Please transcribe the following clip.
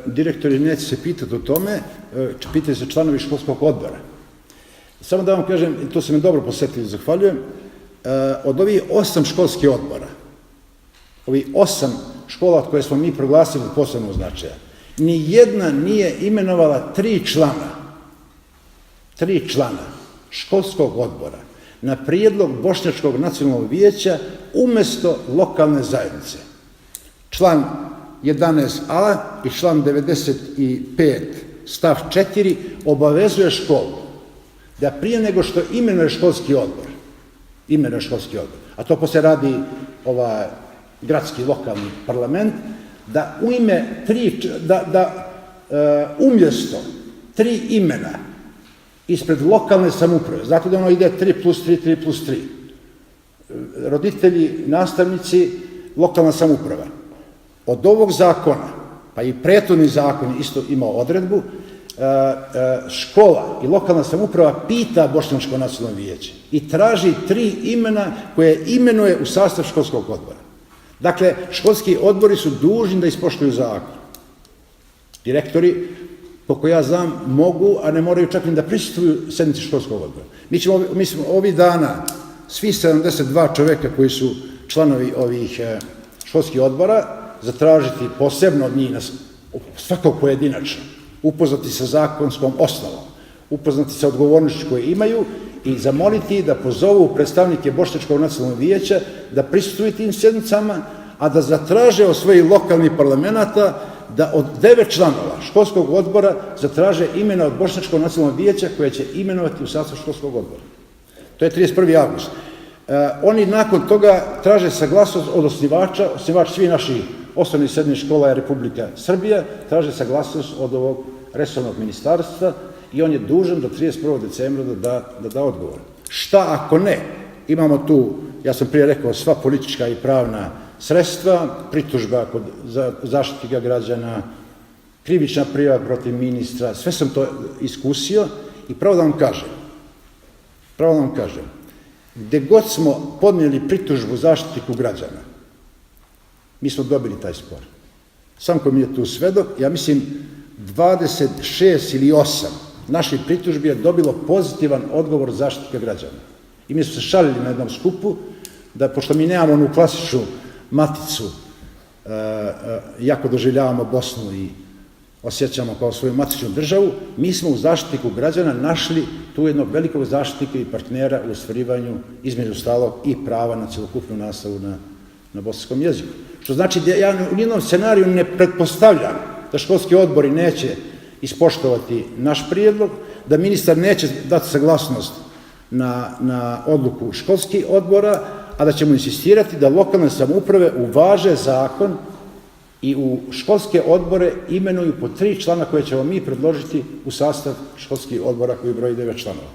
direktori neće se pitati o tome, pitaju se članovi školskog odbora. Samo da vam kažem, i to se me dobro posjetili, zahvaljujem, od ovih 8 školskih odbora, ovih 8 škola koje smo mi proglasili od posebnog značaja, ni jedna nije imenovala 3 člana školskog odbora na prijedlog Bošnjačkog nacionalnog vijeća umjesto lokalne zajednice. Član 11a i član 95 stav 4 obavezuje školu da prije nego što imenuje školski odbor, a to poslije radi gradski lokalni parlament, da umjesto 3 imena ispred lokalne samouprave, zato da ono ide 3+3, roditelji, nastavnici, lokalna samouprava. Od ovog zakona, pa i prethodni zakon isto imao odredbu, škola i lokalna samouprava pita Bošnjačko nacionalno vijeće i traži 3 imena koje imenuje u sastav školskog odbora. Dakle, školski odbori su dužni da ispoštuju zakon. Direktori, koliko ja znam, mogu, a ne moraju čak ni da prisustvuju sednici školskog odbora. Mi smo ovih dana, svi 72 čoveka koji su članovi ovih školskih odbora, zatražiti posebno od njih, svakog pojedinačno, upoznati sa zakonskom osnovom, upoznati sa odgovornošću koje imaju i zamoliti da pozovu predstavnike Bošnjačkog nacionalnog vijeća da prisustvuju tim sjednicama, a da zatraže od svojih lokalnih parlamenata da od 9 članova školskog odbora zatraže imena od Bošnjačkog nacionalnog vijeća koje će imenovati u sastav školskog odbora. To je 31. avgust. Oni nakon toga traže saglasnost od osnivača, osnivač svih naših osnovnih i srednjih škola je Republika Srbija, traže saglasnost od ovog resornog ministarstva i on je dužan do 31. decembra da da odgovor. Šta ako ne? Imamo tu, ja sam prije rekao, sva politička i pravna sredstva, pritužba kod Zaštitnika građana, krivična prijava protiv ministra, sve sam to iskusio i pravo da vam kažem, gde god smo podnijeli pritužbu Zaštitniku građana, mi smo dobili taj spor. Sam ko mi je tu svedok, ja mislim 26 ili 8 naših pritužbi je dobilo pozitivan odgovor Zaštitnika građana. I mi smo se šalili na jednom skupu, da pošto mi nemamo onu klasičnu maticu, jako doživljavamo Bosnu i osjećamo kao svoju matičnu državu, mi smo u Zaštitniku građana našli tu jednog velikog zaštitnika i partnera u ostvarivanju, između ostalog, i prava na celokupnu nastavu na bosanskom jeziku. Što znači da ja u nijednom scenariju ne pretpostavljam da školski odbori neće ispoštovati naš prijedlog, da ministar neće dati saglasnost na odluku školskih odbora, a da ćemo insistirati da lokalne samouprave uvaže zakon i u školske odbore imenuju po 3 člana koje ćemo mi predložiti u sastav školskih odbora koji broji 9 članova.